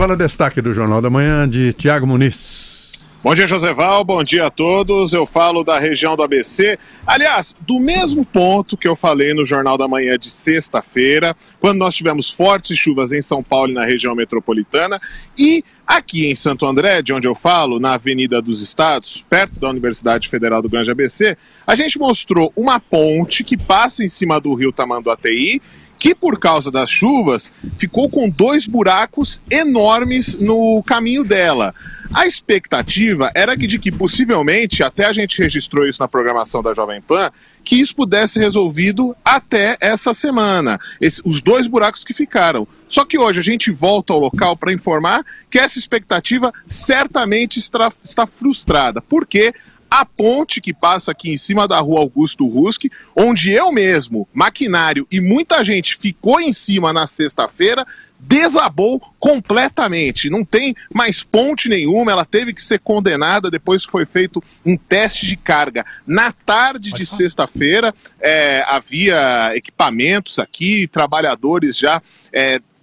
para destaque do Jornal da Manhã de Tiago Muniz. Bom dia, Joseval, bom dia a todos. Eu falo da região do ABC, aliás, do mesmo ponto que eu falei no Jornal da Manhã de sexta-feira, quando nós tivemos fortes chuvas em São Paulo e na região metropolitana, e aqui em Santo André, de onde eu falo, na Avenida dos Estados, perto da Universidade Federal do Grande ABC, a gente mostrou uma ponte que passa em cima do rio Tamanduateí, que por causa das chuvas ficou com 2 buracos enormes no caminho dela. A expectativa era de que possivelmente, até a gente registrou isso na programação da Jovem Pan, que isso pudesse ser resolvido até essa semana, os 2 buracos que ficaram. Só que hoje a gente volta ao local para informar que essa expectativa certamente está frustrada. Por quê? A ponte que passa aqui em cima da rua Augusto Ruski, onde eu mesmo, maquinário e muita gente ficou em cima na sexta-feira, desabou completamente. Não tem mais ponte nenhuma, ela teve que ser condenada depois que foi feito um teste de carga. Na tarde de sexta-feira, havia equipamentos aqui, trabalhadores já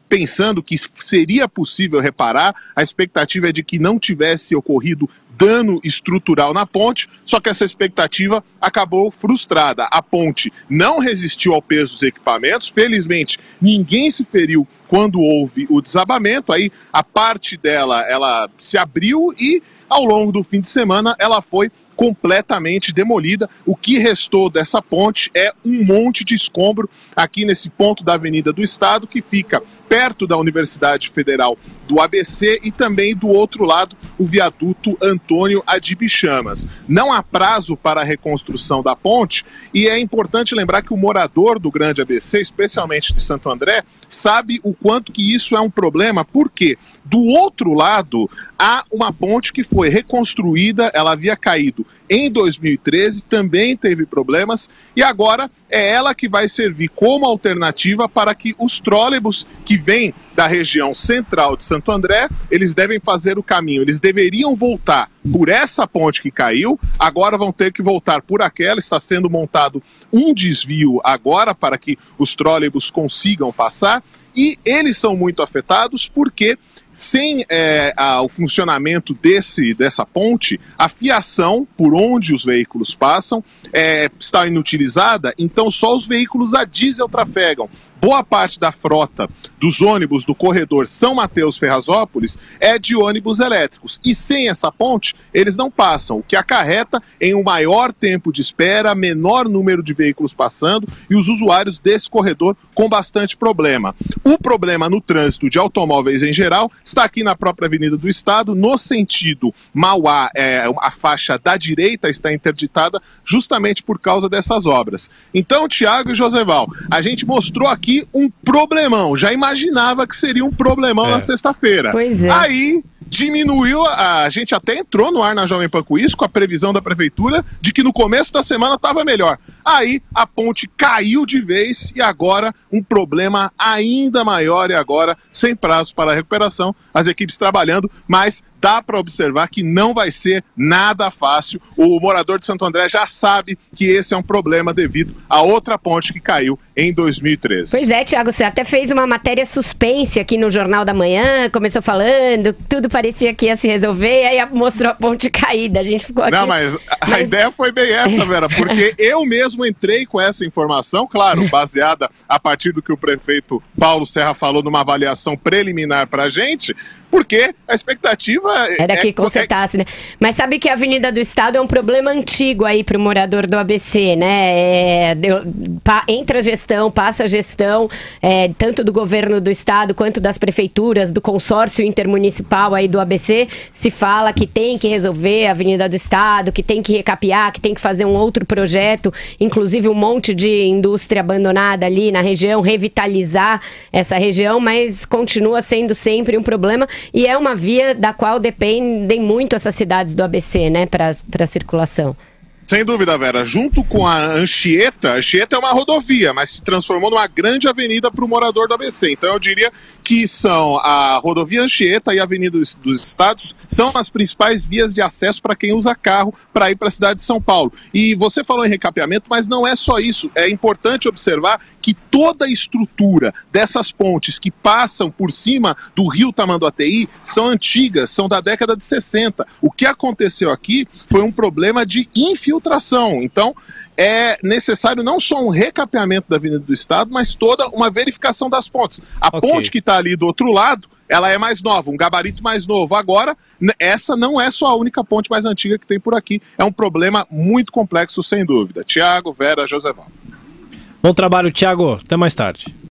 pensando que seria possível reparar. A expectativa é de que não tivesse ocorrido dano estrutural na ponte, só que essa expectativa acabou frustrada. A ponte não resistiu ao peso dos equipamentos, felizmente ninguém se feriu quando houve o desabamento, aí a parte dela ela se abriu e ao longo do fim de semana ela foi completamente demolida. O que restou dessa ponte é um monte de escombro aqui nesse ponto da Avenida do Estado, que fica perto da Universidade Federal do ABC e também do outro lado o viaduto Antônio Adib Chamas. Não há prazo para a reconstrução da ponte e é importante lembrar que o morador do Grande ABC, especialmente de Santo André, sabe o quanto que isso é um problema, porque do outro lado há uma ponte que foi reconstruída, ela havia caído em 2013, também teve problemas, e agora é ela que vai servir como alternativa para que os trólebus que vêm da região central de Santo André, eles devem fazer o caminho, eles deveriam voltar por essa ponte que caiu, agora vão ter que voltar por aquela. Está sendo montado um desvio agora para que os trólebus consigam passar, e eles são muito afetados porque sem o funcionamento dessa ponte, a fiação por onde os veículos passam está inutilizada, então só os veículos a diesel trafegam. Boa parte da frota dos ônibus do corredor São Mateus-Ferrazópolis é de ônibus elétricos. E sem essa ponte, eles não passam, o que acarreta em um maior tempo de espera, menor número de veículos passando e os usuários desse corredor com bastante problema. O problema no trânsito de automóveis em geral está aqui na própria Avenida do Estado, no sentido Mauá, a faixa da direita está interditada justamente por causa dessas obras. Então, Tiago e Joseval, a gente mostrou aqui um problemão, já imaginava que seria um problemão na sexta-feira. Pois é. Aí diminuiu, a gente até entrou no ar na Jovem Pan com isso, com a previsão da prefeitura de que no começo da semana estava melhor. Aí a ponte caiu de vez e agora um problema ainda maior, e agora sem prazo para a recuperação, as equipes trabalhando, mas dá para observar que não vai ser nada fácil. O morador de Santo André já sabe que esse é um problema devido a outra ponte que caiu em 2013. Pois é, Tiago, você até fez uma matéria suspense aqui no Jornal da Manhã, começou falando, tudo parecia que ia se resolver, aí mostrou a ponte caída, a gente ficou aqui... Não, mas a ideia foi bem essa, Vera, porque eu mesmo entrei com essa informação, claro, baseada a partir do que o prefeito Paulo Serra falou numa avaliação preliminar pra gente, porque a expectativa era que consertasse, né? Mas sabe que a Avenida do Estado é um problema antigo aí para o morador do ABC, né? Entra a gestão, passa a gestão, tanto do governo do Estado quanto das prefeituras, do consórcio intermunicipal aí do ABC, se fala que tem que resolver a Avenida do Estado, que tem que recapear, que tem que fazer um outro projeto, inclusive um monte de indústria abandonada ali na região, revitalizar essa região, mas continua sendo sempre um problema. E é uma via da qual dependem muito essas cidades do ABC, né, para a circulação. Sem dúvida, Vera. Junto com a Anchieta é uma rodovia, mas se transformou numa grande avenida para o morador do ABC. Então eu diria que são a rodovia Anchieta e a Avenida dos Estados são as principais vias de acesso para quem usa carro para ir para a cidade de São Paulo. E você falou em recapeamento, mas não é só isso. É importante observar que toda a estrutura dessas pontes que passam por cima do rio Tamanduateí são antigas, são da década de 60. O que aconteceu aqui foi um problema de infiltração. Então, é necessário não só um recapeamento da Avenida do Estado, mas toda uma verificação das pontes. A ponte que está ali do outro lado, ela é mais nova, um gabarito mais novo. Agora, essa não é só a única ponte mais antiga que tem por aqui. É um problema muito complexo, sem dúvida. Tiago, Vera, Joseval. Bom trabalho, Tiago. Até mais tarde.